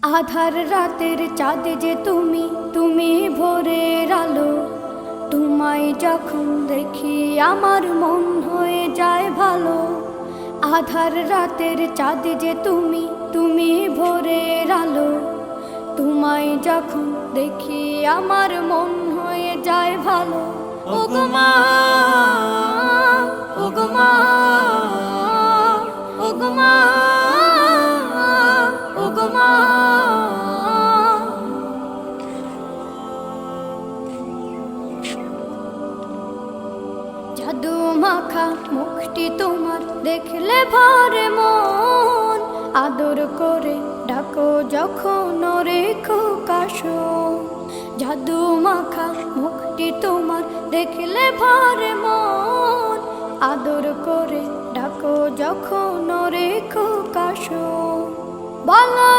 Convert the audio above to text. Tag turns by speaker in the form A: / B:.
A: আধার রাতের চাঁদ যে তুমি, তুমি ভোরের আলো। তোমায় যখন দেখি আমার মন হয়ে যায় ভালো। আধার রাতের চাঁদ যে তুমি, তুমি ভোরের আলো। তোমায় যখন দেখি আমার মন হয়ে যায় ভালো। ওগো মা, ওগো মা, ওগো মা, ওগো মা। জাদু মাখা মুখটি তোমার দেখলে ভরে মন। আদর করে ডাকো যখন রেখো কাশো। জাদু মাখা মুখটি তোমার দেখলে ভরে মন। আদর করে ডাকো যখন রেখো কাশো। বলো